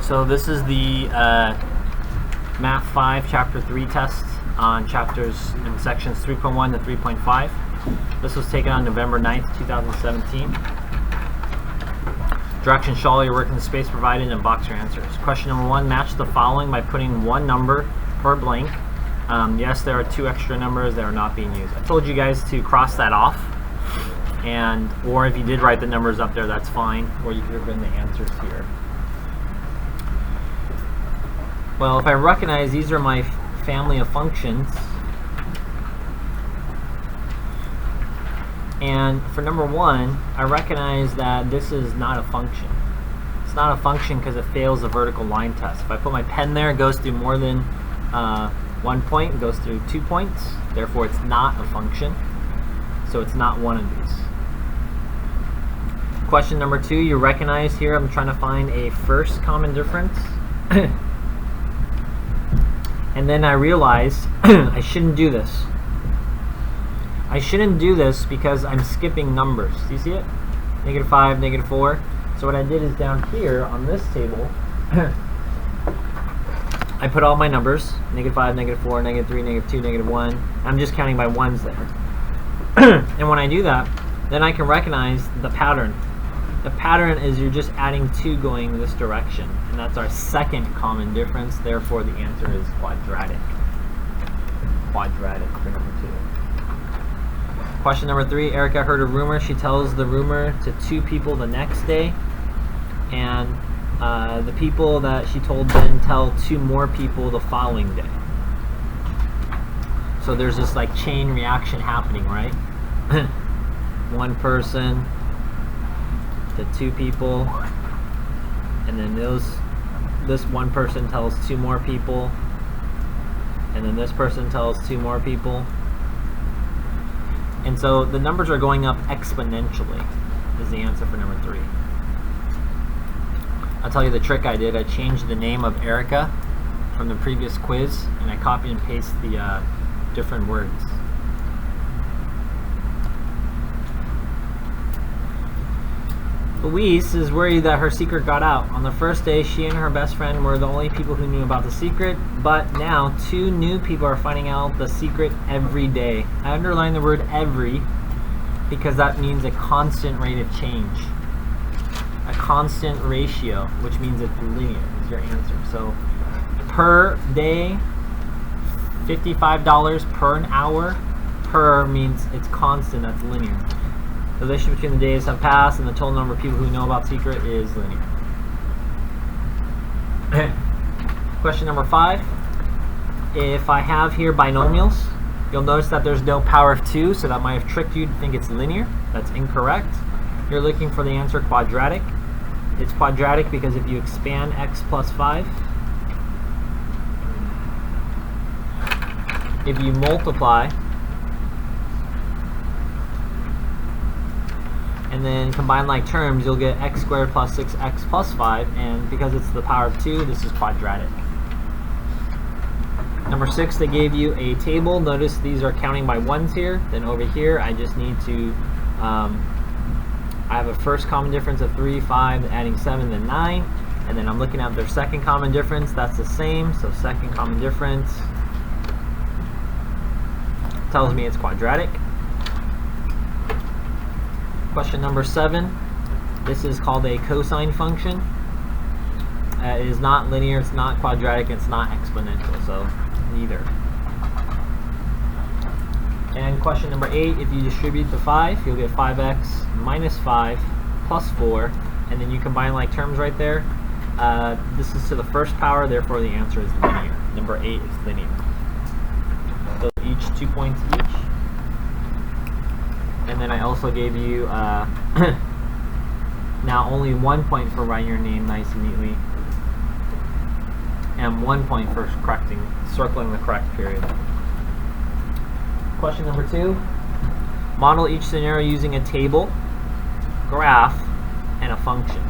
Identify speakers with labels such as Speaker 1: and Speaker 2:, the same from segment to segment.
Speaker 1: So this is the Math 5 Chapter 3 test on chapters in sections 3.1 to 3.5. This was taken on November 9th, 2017. Directions: show all your work in the space provided and box your answers. Question number 1, match the following by putting one number per blank. Yes, there are 2 extra numbers that are not being used. I told you guys to cross that off, or if you did write the numbers up there, that's fine, or you could have written the answers here. Well, if I recognize these are my family of functions, and for number 1, I recognize that this is not a function. It's not a function because it fails the vertical line test. If I put my pen there, it goes through more than 1 point, it goes through 2 points, therefore it's not a function. So it's not one of these. Question number 2, you recognize here I'm trying to find a first common difference. And then I realized I shouldn't do this. I shouldn't do this because I'm skipping numbers. Do you see it? -5, -4. So what I did is down here on this table, I put all my numbers, -5, -4, -3, -2, -1. I'm just counting by ones there. And when I do that, then I can recognize the pattern. The pattern is you're just adding 2 going this direction, and that's our second common difference. Therefore, the answer is quadratic. Quadratic for number 2. Question number 3, Erica heard a rumor. She tells the rumor to 2 people the next day, and the people that she told then tell 2 more people the following day. So there's this like chain reaction happening, right? 1 person to 2 people, and then this 1 person tells 2 more people, and then this person tells 2 more people. And so the numbers are going up exponentially is the answer for number 3. I'll tell you the trick I did. I changed the name of Erica from the previous quiz, and I copied and pasted the different words. Louise is worried that her secret got out. On the first day, she and her best friend were the only people who knew about the secret, but now 2 new people are finding out the secret every day. I underline the word every because that means a constant rate of change. A constant ratio, which means it's linear, is your answer. So per day, $55 per an hour. Per means it's constant, that's linear. The relationship between the days have passed and the total number of people who know about secret is linear. Question number 5. If I have here binomials, you'll notice that there's no power of 2, so that might have tricked you to think it's linear. That's incorrect. You're looking for the answer quadratic. It's quadratic because if you expand x plus 5, if you multiply and then combine like terms, you'll get x squared plus 6x plus 5, and because it's the power of 2, this is quadratic. Number 6, they gave you a table. Notice these are counting by ones here. Then over here, I just need to, I have a first common difference of 3, 5, adding 7, then 9, and then I'm looking at their second common difference. That's the same, so second common difference tells me it's quadratic. Question number 7. This is called a cosine function. It is not linear, it's not quadratic, it's not exponential, so neither. And question number 8, if you distribute the 5, you'll get 5x minus 5 plus 4, and then you combine like terms right there. This is to the first power, therefore the answer is linear. Number 8 is linear. So each 2 points each. And then I also gave you now only 1 point for writing your name nice and neatly, and 1 point for circling the correct period. Question number 2. Model each scenario using a table, graph, and a function.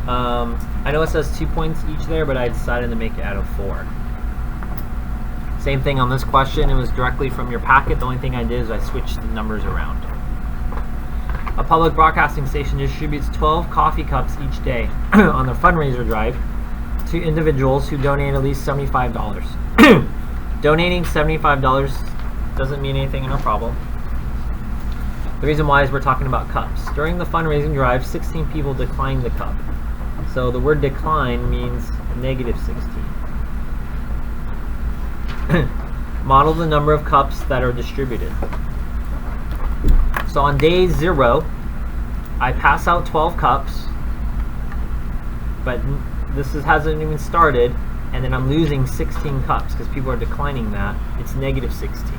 Speaker 1: I know it says 2 points each there, but I decided to make it out of 4. Same thing on this question. It was directly from your packet. The only thing I did is I switched the numbers around. A public broadcasting station distributes 12 coffee cups each day on the fundraiser drive to individuals who donate at least $75. Donating $75 doesn't mean anything and no problem. The reason why is we're talking about cups. During the fundraising drive, 16 people declined the cup. So the word decline means negative 16. Model the number of cups that are distributed. So on day 0, I pass out 12 cups, but this hasn't even started, and then I'm losing 16 cups because people are declining that. It's negative 16.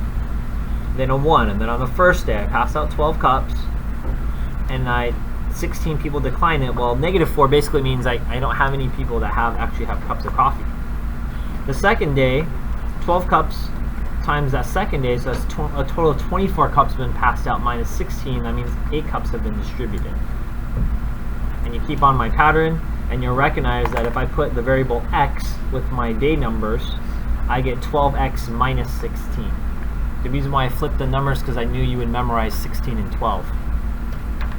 Speaker 1: Then a 1, and then on the first day I pass out 12 cups, and 16 people decline it. Well, negative 4 basically means I don't have any people that actually have cups of coffee. The second day, 12 cups times that second day, so that's a total of 24 cups have been passed out minus 16. That means 8 cups have been distributed. And you keep on my pattern, and you'll recognize that if I put the variable x with my day numbers, I get 12x minus 16. The reason why I flipped the numbers is because I knew you would memorize 16 and 12.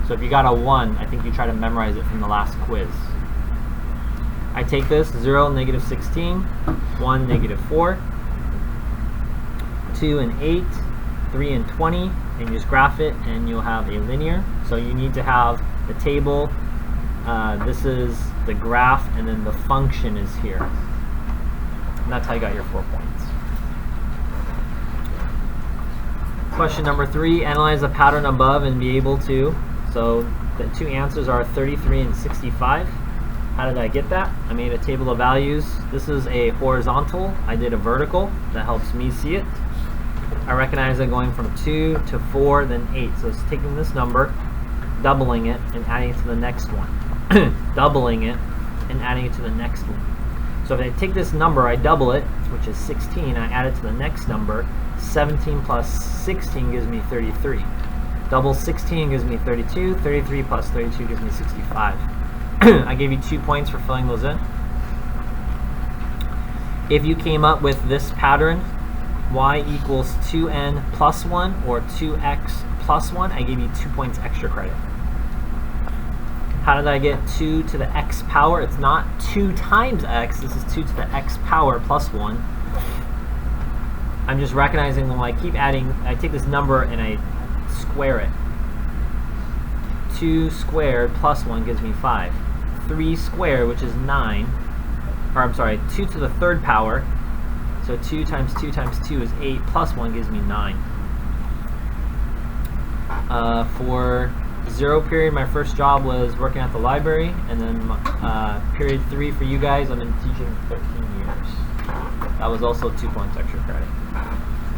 Speaker 1: So if you got a 1, I think you try to memorize it from the last quiz. I take this, 0, negative 16, 1, negative 4, 2 and 8, 3 and 20, and you just graph it and you'll have a linear. So you need to have the table, this is the graph, and then the function is here. And that's how you got your 4 points. Question number 3, analyze the pattern above and be able to. So the 2 answers are 33 and 65. How did I get that? I made a table of values. This is a horizontal. I did a vertical. That helps me see it. I recognize that going from 2 to 4, then 8. So it's taking this number, doubling it, and adding it to the next one. Doubling it, and adding it to the next one. So if I take this number, I double it, which is 16, I add it to the next number. 17 plus 16 gives me 33. Double 16 gives me 32. 33 plus 32 gives me 65. I gave you 2 points for filling those in. If you came up with this pattern, y equals 2n plus 1 or 2x plus 1, I gave you 2 points extra credit. How did I get 2 to the x power? It's not 2 times x, this is 2 to the x power plus 1. I'm just recognizing when I keep adding, I take this number and I square it. 2 squared plus 1 gives me 5. 3 squared, which is 9, or I'm sorry, 2 to the 3rd power, so 2 times 2 times 2 is 8, plus 1 gives me 9. For 0 period, my first job was working at the library, and then period 3 for you guys, I've been teaching 13 years. That was also 2 points extra credit.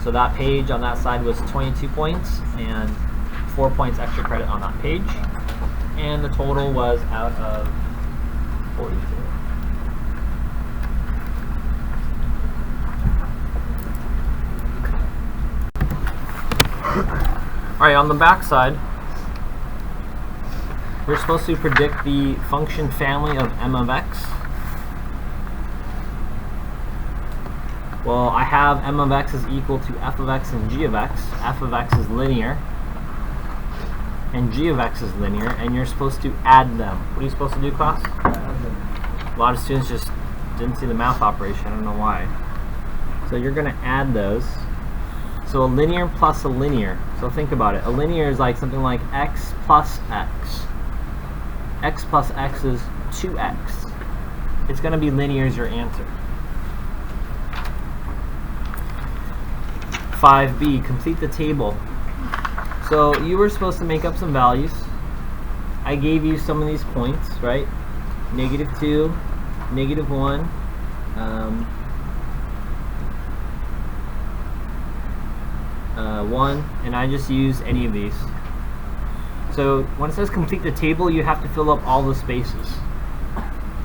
Speaker 1: So that page on that side was 22 points, and 4 points extra credit on that page. And the total was out of 42. Alright, on the back side, we're supposed to predict the function family of m of x. Well, I have m of x is equal to f of x and g of x. F of x is linear, and g of x is linear, and you're supposed to add them. What are you supposed to do, class? A lot of students just didn't see the math operation. I don't know why. So you're going to add those. So a linear plus a linear. So think about it. A linear is like something like x plus x. X plus x is 2x. It's going to be linear as your answer. 5b, complete the table. So you were supposed to make up some values. I gave you some of these points, right? -2, -1, 1, and I just use any of these. So when it says complete the table, you have to fill up all the spaces.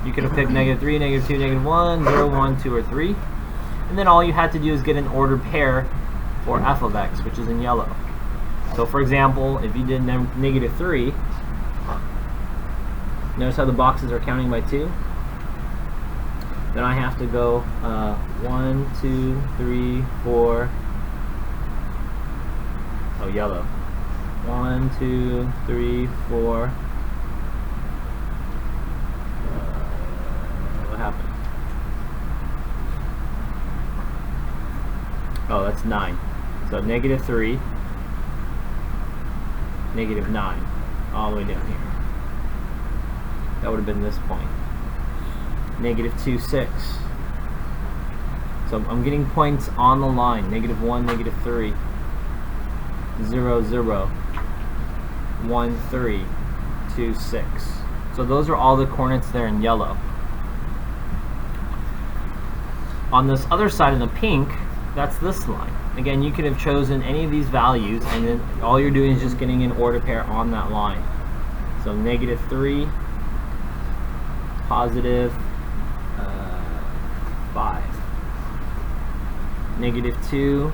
Speaker 1: You could have picked -3, -2, -1, 0, 1, 2, or 3. And then all you had to do is get an ordered pair for f of x, which is in yellow. So for example, if you did -3, notice how the boxes are counting by 2? Then I have to go 1, 2, 3, 4, oh, yellow, 1, 2, 3, 4. What happened? Oh, that's 9. So negative 3, negative 9, all the way down here. That would have been this point. Negative 2, 6. So I'm getting points on the line. Negative 1, negative 3, 0, 0, 1, 3, 2, 6. So those are all the coordinates there in yellow. On this other side in the pink, that's this line. Again, you could have chosen any of these values, and then all you're doing is just getting an order pair on that line. So negative 3, positive 5, negative 2,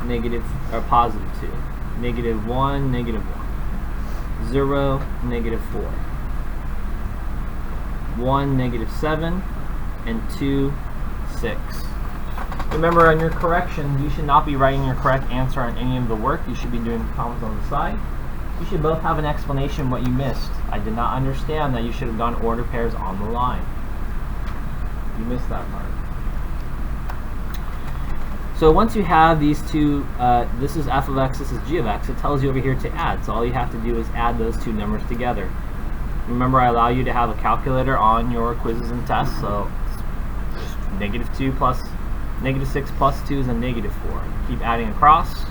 Speaker 1: negative or positive 2, negative 1, negative 1, 0, negative 4, 1, negative 7, and 2, 6. Remember, on your corrections, you should not be writing your correct answer on any of the work. You should be doing problems on the side. You should both have an explanation what you missed. I did not understand that you should have done order pairs on the line. You missed that part. So once you have these two, this is f of x, this is g of x, it tells you over here to add. So all you have to do is add those two numbers together. Remember, I allow you to have a calculator on your quizzes and tests. So negative 2 plus negative 6 plus 2 is a negative 4. Keep adding across,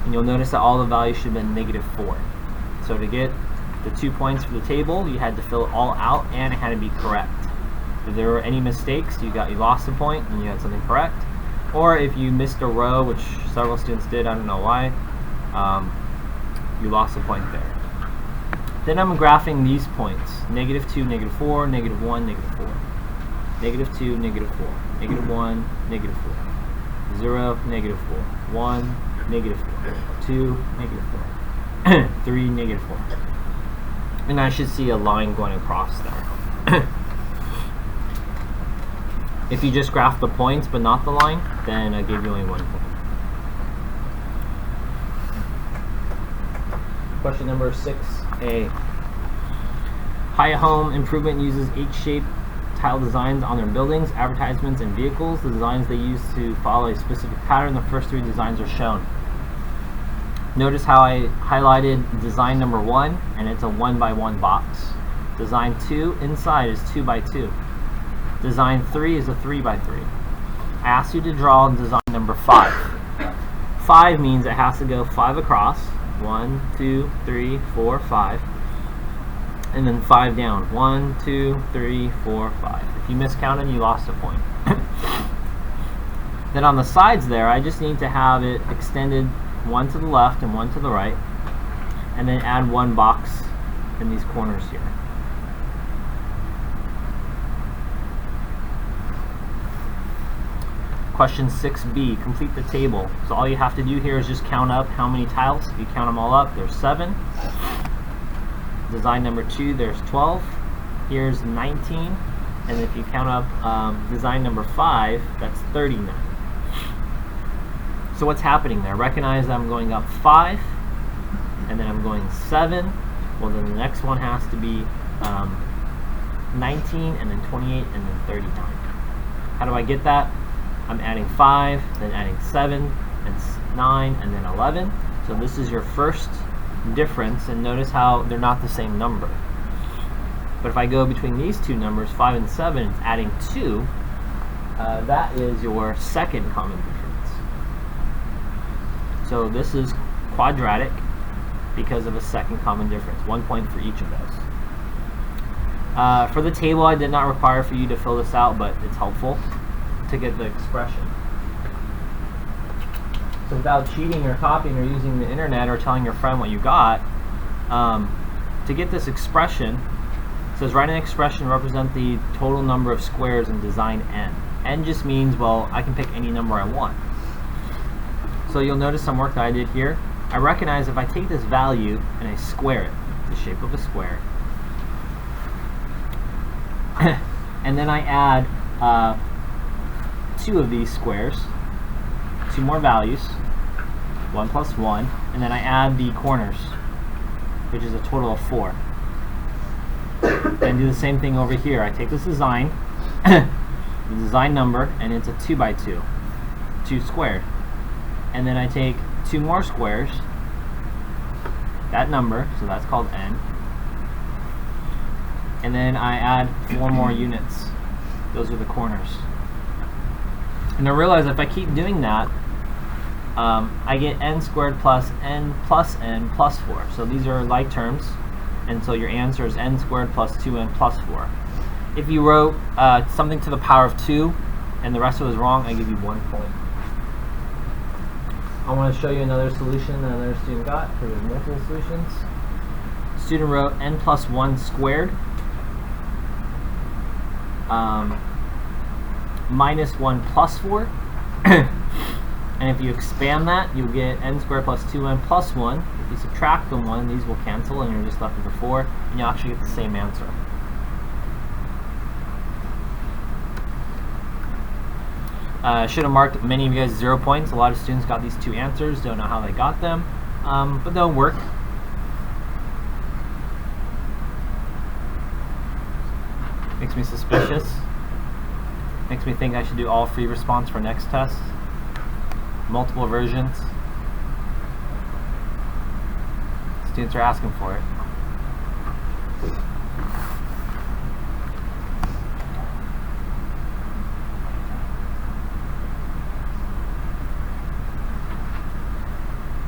Speaker 1: and you'll notice that all the values should have been negative 4. So to get the 2 points for the table, you had to fill it all out, and it had to be correct. If there were any mistakes, you lost a point, and you had something correct. Or if you missed a row, which several students did, I don't know why, you lost a point there. Then I'm graphing these points: negative 2, negative 4, negative 1, negative 4. Negative 2, negative 4, negative 1, negative 4, 0, negative 4, 1, negative 4, 2, negative 4, 3, negative 4. And I should see a line going across there. If you just graph the points but not the line, then I gave you only 1 point. Question number 6a. High Home Improvement uses H-shaped tile designs on their buildings, advertisements, and vehicles. The designs they use to follow a specific pattern. The first 3 designs are shown. Notice how I highlighted design number 1, and it's a 1 by 1 box. Design 2 inside is 2 by 2. Design 3 is a 3 by 3. I asked you to draw design number 5. 5 means it has to go 5 across. 1, 2, 3, 4, 5. And then 5 down. 1, 2, 3, 4, 5. If you miscounted, you lost a point. Then on the sides there, I just need to have it extended 1 to the left and 1 to the right, and then add 1 box in these corners here. Question 6b, complete the table. So all you have to do here is just count up how many tiles. If you count them all up, there's 7. Design number 2, there's 12. Here's 19. And if you count up design number 5, that's 39. So what's happening there? Recognize that I'm going up 5, and then I'm going 7. Well, then the next one has to be 19, and then 28, and then 39. How do I get that? I'm adding 5, then adding 7, and 9, and then 11. So this is your first difference, and notice how they're not the same number. But if I go between these two numbers, 5 and 7, it's adding 2. That is your second common difference. So this is quadratic because of a second common difference. 1 point for each of those. For the table, I did not require for you to fill this out, but it's helpful to get the expression. So without cheating or copying or using the internet or telling your friend what you got, to get this expression, it says write an expression represent the total number of squares in design n. N just means, well, I can pick any number I want. So you'll notice some work that I did here. I recognize if I take this value and I square it, the shape of a square, and then I add 2 of these squares, 2 more values, 1 plus 1, and then I add the corners, which is a total of 4. Then do the same thing over here. I take this design, the design number, and it's a 2 by 2, 2 squared. And then I take 2 more squares, that number, so that's called n, and then I add 4 more units. Those are the corners. And I realize if I keep doing that, I get n squared plus n plus 4. So these are like terms, and so your answer is n squared plus 2n plus 4. If you wrote something to the power of 2 and the rest of it was wrong, I give you 1 point. I want to show you another solution that another student got, because there's multiple solutions. Student wrote n plus 1 squared minus 1 plus 4. And if you expand that, you'll get n squared plus 2n plus 1. If you subtract the 1, these will cancel, and you're just left with a 4, and you'll actually get the same answer. I should have marked many of you guys 0 points. A lot of students got these 2 answers, don't know how they got them, but they'll work. Makes me suspicious. Makes me think I should do all free response for next test. Multiple versions. Students are asking for it.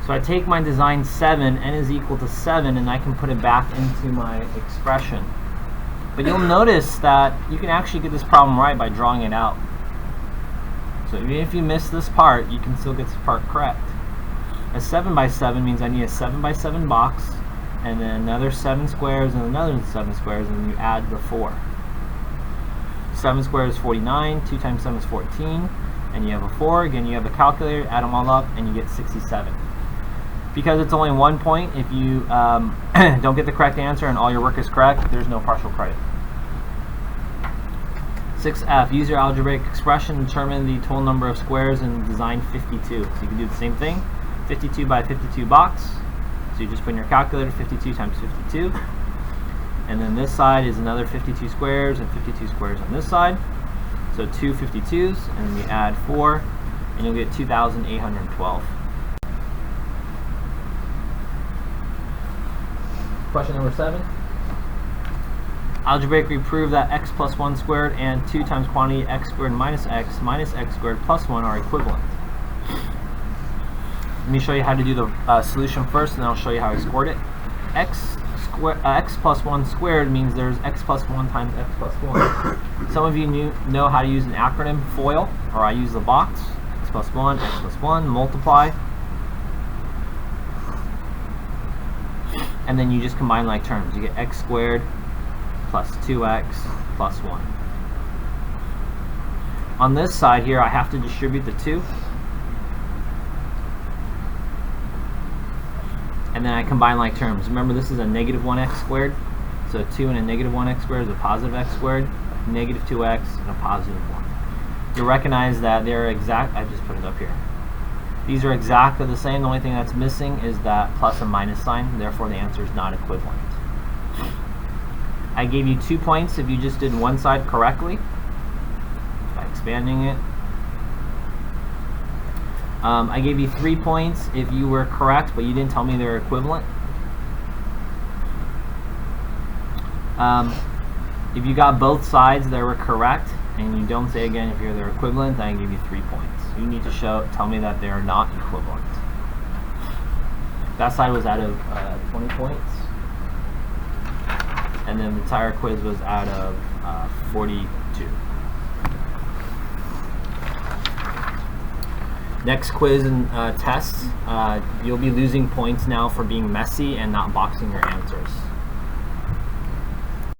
Speaker 1: So I take my design 7, n is equal to 7, and I can put it back into my expression. But you'll notice that you can actually get this problem right by drawing it out. So even if you miss this part, you can still get this part correct. A 7 by 7 means I need a 7 by 7 box, and then another 7 squares, and another 7 squares, and then you add the 4. 7 squared is 49, 2 times 7 is 14, and you have a 4. Again, you have the calculator, add them all up, and you get 67. Because it's only 1 point, if you don't get the correct answer and all your work is correct, there's no partial credit. 6F, use your algebraic expression to determine the total number of squares in design 52. So you can do the same thing, 52 by 52 box. So you just put in your calculator 52 times 52. And then this side is another 52 squares and 52 squares on this side. So 2 52s, and then you add 4, and you'll get 2,812. Question number 7. Algebraically prove that x plus 1 squared and 2 times quantity x squared minus x squared plus 1 are equivalent. Let me show you how to do the solution first, and then I'll show you how I scored it. X plus 1 squared means there's x plus 1 times x plus 1. Some of you know how to use an acronym, FOIL, or I use the box. X plus 1, multiply. And then you just combine like terms. You get x squared plus 2x plus 1. On this side here, I have to distribute the 2. And then I combine like terms. Remember, this is a negative 1x squared. So 2 and a negative 1x squared is a positive x squared. Negative 2x and a positive 1. You'll recognize that they're exact. I just put it up here. These are exactly the same. The only thing that's missing is that plus and minus sign. Therefore, the answer is not equivalent. I gave you 2 points if you just did one side correctly by expanding it. I gave you 3 points if you were correct, but you didn't tell me they were equivalent. If you got both sides that were correct, and you don't say again if they're equivalent, then I give you 3 points. You need to tell me that they are not equivalent. That side was out of 20 points, and then the entire quiz was out of 42. Next quiz and test, you'll be losing points now for being messy and not boxing your answers.